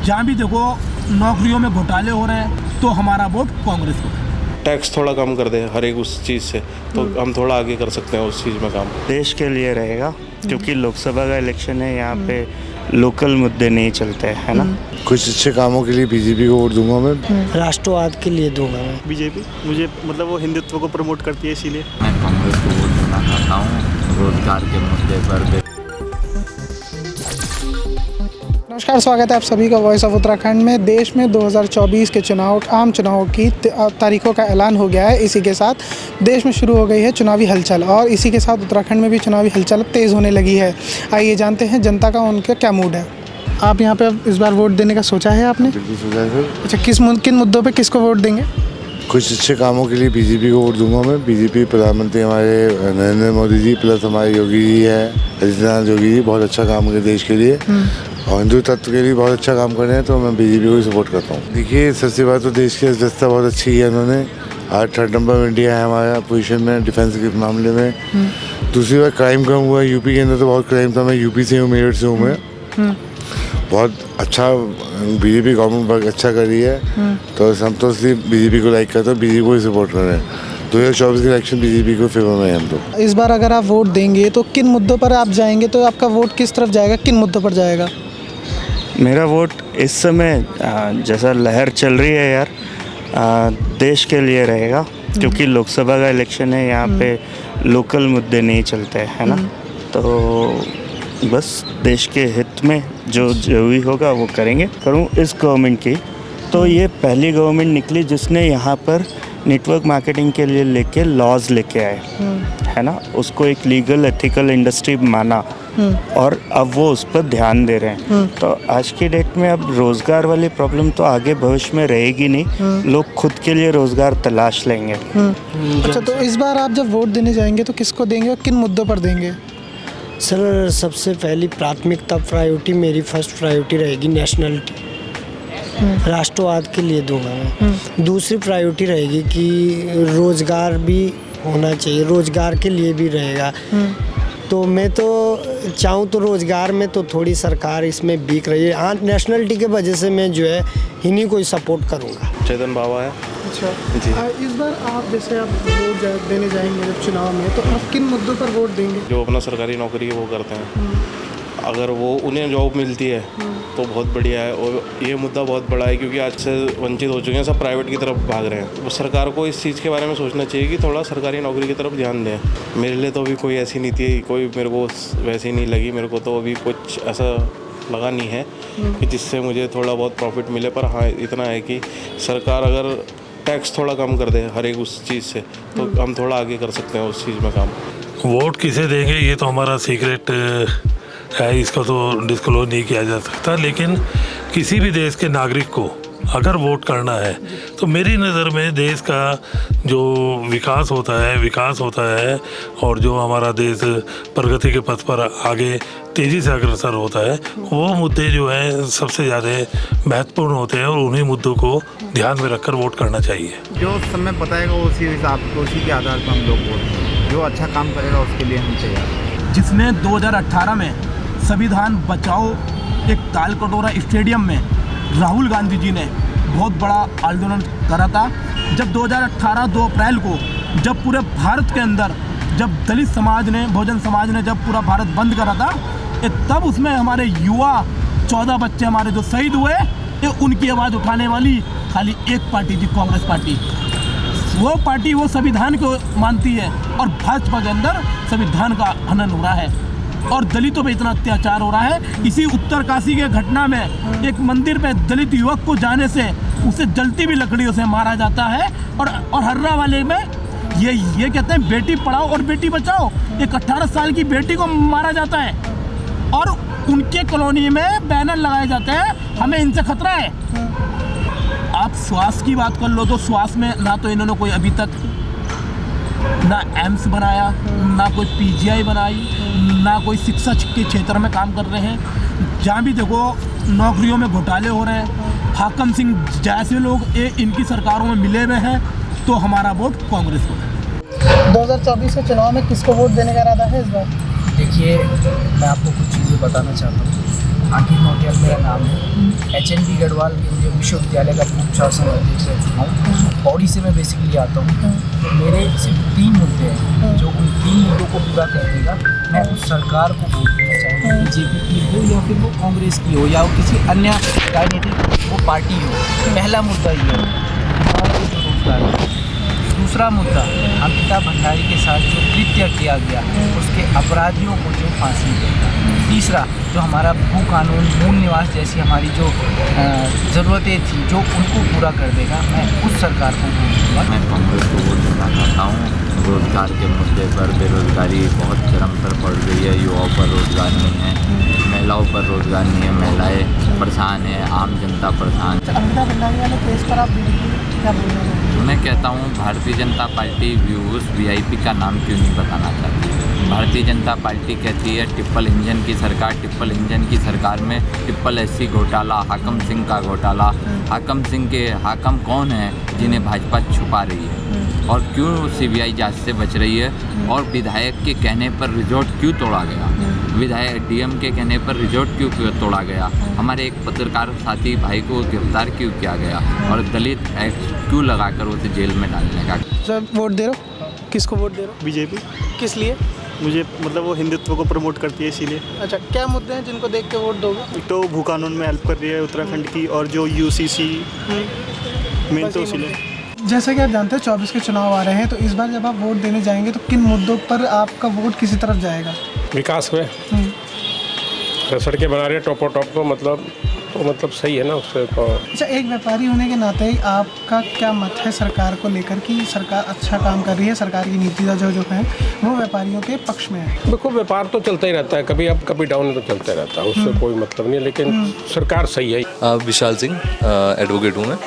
जहाँ भी देखो नौकरियों में घोटाले हो रहे हैं, तो हमारा वोट कांग्रेस को। टैक्स थोड़ा कम कर दे हर एक उस चीज़ से, तो हम थोड़ा आगे कर सकते हैं उस चीज़ में काम। देश के लिए रहेगा, क्योंकि लोकसभा का इलेक्शन है, यहाँ पे लोकल मुद्दे नहीं चलते हैं, है ना। कुछ अच्छे कामों के लिए बीजेपी को वोट दूंगा मैं। राष्ट्रवाद के लिए दूंगा मैं। बीजेपी मुझे मतलब वो हिंदुत्व को प्रमोट करती है, इसीलिए मैं कांग्रेस को वोट देना चाहता हूँ रोजगार के मुद्दे पर। नमस्कार, स्वागत है आप सभी का वॉइस ऑफ उत्तराखंड में। देश में 2024 के चुनाव, आम चुनाव की तारीखों का ऐलान हो गया है। इसी के साथ देश में शुरू हो गई है चुनावी हलचल, और इसी के साथ उत्तराखंड में भी चुनावी हलचल तेज़ होने लगी है। आइए जानते हैं जनता का उनका क्या मूड है। आप यहाँ पे इस बार वोट देने का सोचा है आपने? बिल्कुल सोचा है सर। अच्छा, किन मुद्दों पर किसको वोट देंगे? कुछ अच्छे कामों के लिए बीजेपी को वोट दूंगा मैं। बीजेपी प्रधानमंत्री हमारे नरेंद्र मोदी जी प्लस हमारे योगी जी है, आदित्यनाथ योगी जी बहुत अच्छा काम करे देश के लिए और हिंदू तत्व के लिए बहुत अच्छा काम कर रहे हैं, तो मैं बीजेपी को ही सपोर्ट करता हूँ। देखिए, सबसे बात तो देश की अर्थव्यवस्था बहुत अच्छी है। उन्होंने आज 3rd नंबर में इंडिया है हमारा पोजीशन में डिफेंस के मामले में। दूसरी बात, क्राइम कम हुआ है। यूपी के अंदर तो बहुत क्राइम था। मैं यूपी से हूँ, मेरठ से हूँ मैं। बहुत अच्छा बीजेपी गवर्नमेंट वर्क अच्छा कर रही है, तो हम तो इसलिए बीजेपी को लाइक करते हैं, बीजेपी को ही सपोर्ट कर रहे हैं। 2024 के इलेक्शन बीजेपी को फेवर में है हम तो। इस बार अगर आप वोट देंगे तो किन मुद्दों पर आप जाएंगे? तो आपका वोट किस तरफ जाएगा, किन मुद्दों पर जाएगा? मेरा वोट इस समय जैसा लहर चल रही है यार, देश के लिए रहेगा, क्योंकि लोकसभा का इलेक्शन है, यहाँ पे लोकल मुद्दे नहीं चलते हैं, है ना। तो बस देश के हित में जो भी होगा वो करूँ इस गवर्नमेंट की। तो ये पहली गवर्नमेंट निकली जिसने यहाँ पर नेटवर्क मार्केटिंग के लिए लेके लॉज लेके आए, है ना। उसको एक लीगल एथिकल इंडस्ट्री माना और अब वो उस पर ध्यान दे रहे हैं। तो आज की डेट में अब रोज़गार वाली प्रॉब्लम तो आगे भविष्य में रहेगी नहीं, लोग खुद के लिए रोज़गार तलाश लेंगे। अच्छा, तो इस बार आप जब वोट देने जाएंगे तो किसको देंगे और किन मुद्दों पर देंगे? सर, सबसे पहली प्राथमिकता प्रायोरिटी, मेरी फर्स्ट प्रायोरिटी रहेगी नेशनलिटी, राष्ट्रवाद के लिए दूंगा मैं। दूसरी प्रायोरिटी रहेगी कि रोज़गार भी होना चाहिए, रोज़गार के लिए भी रहेगा। तो मैं तो चाहूँ तो रोज़गार में तो थोड़ी सरकार इसमें बीक रही है। हाँ, नेशनलिटी के वजह से मैं जो है इन्हीं को ही सपोर्ट करूँगा। चेतन बाबा है। अच्छा जी। इस बार आप जैसे आप वोट देने जाएंगे जब चुनाव में, तो आप किन मुद्दों पर वोट देंगे? जो अपना सरकारी नौकरी है वो करते हैं, अगर वो उन्हें जॉब मिलती है तो बहुत बढ़िया है। और ये मुद्दा बहुत बड़ा है, क्योंकि आज से वंचित हो चुके हैं, सब प्राइवेट की तरफ भाग रहे हैं। तो सरकार को इस चीज़ के बारे में सोचना चाहिए कि थोड़ा सरकारी नौकरी की तरफ ध्यान दें। मेरे लिए तो अभी कोई ऐसी नीति कोई मेरे को वैसी नहीं लगी। मेरे को तो अभी कुछ ऐसा लगा नहीं है कि जिससे मुझे थोड़ा बहुत प्रॉफिट मिले। पर हाँ, इतना है कि सरकार अगर टैक्स थोड़ा कम कर दे हर एक उस चीज़ से, तो हम थोड़ा आगे कर सकते हैं उस चीज़ में काम। वोट किसे देंगे ये तो हमारा सीक्रेट है, इसका तो डिस्क्लोज नहीं किया जा सकता। लेकिन किसी भी देश के नागरिक को अगर वोट करना है तो मेरी नज़र में देश का जो विकास होता है और जो हमारा देश प्रगति के पथ पर आगे तेज़ी से अग्रसर होता है, वो मुद्दे जो हैं सबसे ज़्यादा महत्वपूर्ण होते हैं, और उन्हीं मुद्दों को ध्यान में रखकर वोट करना चाहिए। जो समय बताएगा उसी हिसाब से, उसी के आधार पर हम लोग वोट, जो अच्छा काम करेगा उसके लिए हम तैयार। जिसने 2018 में संविधान बचाओ एक ताल कटोरा स्टेडियम में राहुल गांधी जी ने बहुत बड़ा आंदोलन करा था। जब 2018 2 अप्रैल को जब पूरे भारत के अंदर जब दलित समाज ने, बहुजन समाज ने जब पूरा भारत बंद करा था, तब उसमें हमारे युवा 14 बच्चे हमारे जो शहीद हुए, ये उनकी आवाज़ उठाने वाली खाली एक पार्टी थी, कांग्रेस पार्टी। वो पार्टी वो संविधान को मानती है, और भाजपा के अंदर संविधान का हनन हो रहा है और दलितों पे इतना अत्याचार हो रहा है। इसी उत्तरकाशी के घटना में एक मंदिर पे दलित युवक को जाने से उसे जलती हुई लकड़ियों से मारा जाता है। और हर्रा वाले में ये कहते हैं बेटी पढ़ाओ और बेटी बचाओ। एक 18 साल की बेटी को मारा जाता है और उनके कॉलोनी में बैनर लगाए जाते हैं, हमें इनसे खतरा है। आप स्वास्थ्य की बात कर लो तो स्वास्थ्य में ना तो इन्होंने कोई अभी तक ना एम्स बनाया, ना कोई पीजीआई बनाई, ना कोई शिक्षा के क्षेत्र में काम कर रहे हैं। जहाँ भी देखो नौकरियों में घोटाले हो रहे हैं। हाकम सिंह जैसे लोग इनकी सरकारों में मिले हुए हैं, तो हमारा वोट कांग्रेस को है। 2024 के चुनाव में किसको वोट देने का इरादा है इस बार? देखिए, मैं आपको कुछ चीज़ें बताना चाहता हूँ। आखिर नोटियाल मेरा नाम है, HNB गढ़वाल केंद्रीय विश्वविद्यालय का पूर्व शासन अध्यक्ष रह चुका हूँ। पौड़ी से मैं बेसिकली आता हूँ। तो मेरे सिर्फ 3 मुद्दे हैं जो उन 3 मुद्दों को पूरा कर देगा। मैं उस सरकार को वोट देना चाहूँगा, बीजेपी की हो या फिर वो कांग्रेस की हो या वो किसी अन्य राजनीतिक वो पार्टी हो। पहला मुद्दा ये है हमारा जो रोजगार है। दूसरा मुद्दा अंकिता भंडारी के साथ जो कृत्य किया गया उसके अपराधियों को जो फांसी देगा। तीसरा जो हमारा भू कानून, मूल निवास जैसी हमारी जो ज़रूरतें थी जो उनको पूरा कर देगा। मैं उस सरकार को वोट दूँगा। मैं कांग्रेस को वोट देना चाहता हूँ। रोजगार के मुद्दे पर बेरोजगारी बहुत चरम पर पड़ रही है। युवाओं पर रोजगार नहीं है, महिलाओं पर रोजगार नहीं है, महिलाएं परेशान है, आम जनता परेशान है। अंकिता भंडारी वाले केस पर आप क्या बोल रहे हैं? मैं कहता हूँ Bharatiya Janata party views VIP का नाम क्यों नहीं बताना चाहती। भारतीय जनता पार्टी कहती है ट्रिपल इंजन की सरकार। ट्रिपल इंजन की सरकार में ट्रिपल SC घोटाला, हाकम सिंह का घोटाला। हाकम सिंह के हाकम कौन है जिन्हें भाजपा छुपा रही है और क्यों CBI जांच से बच रही है? और विधायक के कहने पर रिजॉर्ट क्यों तोड़ा गया? विधायक DM के कहने पर रिजॉर्ट क्यों तोड़ा गया? हमारे एक पत्रकार साथी भाई को गिरफ्तार क्यों किया गया? और दलित एक्ट क्यों लगाकर उसे जेल में डालने का? सर वोट दे रहे हो? किसको वोट दे रहे हो? बीजेपी। किस लिए? मुझे मतलब वो हिंदुत्व को प्रमोट करती है इसीलिए। अच्छा, क्या मुद्दे हैं जिनको देख के वोट दोगे? एक तो भू कानून में हेल्प कर रही है उत्तराखंड की, और जो UCC मेन तो इसीलिए। जैसा कि आप जानते हैं 24 के चुनाव आ रहे हैं, तो इस बार जब आप वोट देने जाएंगे तो किन मुद्दों पर आपका वोट किसी तरफ जाएगा? विकास में सड़कें बना रहे हैं टॉप को, मतलब सही है ना उससे तो। अच्छा, एक व्यापारी होने के नाते आपका क्या मत है सरकार को लेकर कि सरकार अच्छा काम कर रही है, सरकार की नीति जो है वो व्यापारियों के पक्ष में है? देखो व्यापार तो चलता ही रहता है, कभी अप कभी डाउन तो चलता ही रहता है, उससे कोई मतलब नहीं है, लेकिन सरकार सही है। विशाल सिंह एडवोकेट हूँ मैं।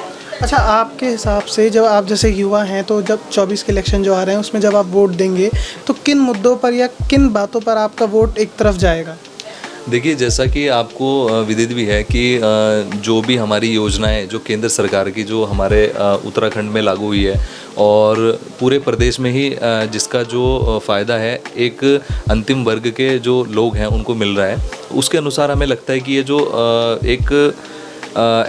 अच्छा, आपके हिसाब से जब आप जैसे युवा हैं तो जब 24 के इलेक्शन जो आ रहे हैं उसमें जब आप वोट देंगे तो किन मुद्दों पर या किन बातों पर आपका वोट एक तरफ जाएगा? देखिए, जैसा कि आपको विदित भी है कि जो भी हमारी योजनाएं जो केंद्र सरकार की जो हमारे उत्तराखंड में लागू हुई है और पूरे प्रदेश में ही जिसका जो फ़ायदा है एक अंतिम वर्ग के जो लोग हैं उनको मिल रहा है, उसके अनुसार हमें लगता है कि ये जो एक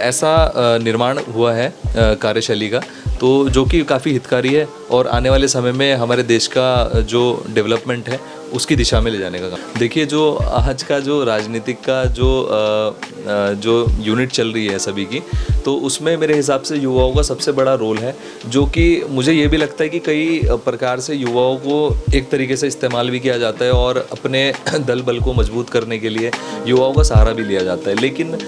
ऐसा निर्माण हुआ है कार्यशैली का, तो जो कि काफ़ी हितकारी है और आने वाले समय में हमारे देश का जो डेवलपमेंट है उसकी दिशा में ले जाने का काम। देखिए, जो आज का जो राजनीतिक का जो यूनिट चल रही है सभी की, तो उसमें मेरे हिसाब से युवाओं का सबसे बड़ा रोल है, जो कि मुझे ये भी लगता है कि कई प्रकार से युवाओं को एक तरीके से इस्तेमाल भी किया जाता है और अपने दल बल को मजबूत करने के लिए युवाओं का सहारा भी लिया जाता है। लेकिन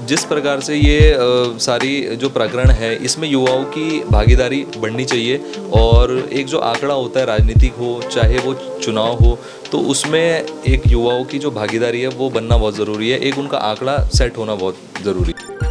जिस प्रकार से ये सारी जो प्रकरण है इसमें युवाओं की भागीदारी बढ़नी चाहिए और एक जो आंकड़ा होता है राजनीतिक हो चाहे वो चुनाव हो, तो उसमें एक युवाओं की जो भागीदारी है वो बनना बहुत ज़रूरी है, एक उनका आंकड़ा सेट होना बहुत ज़रूरी है।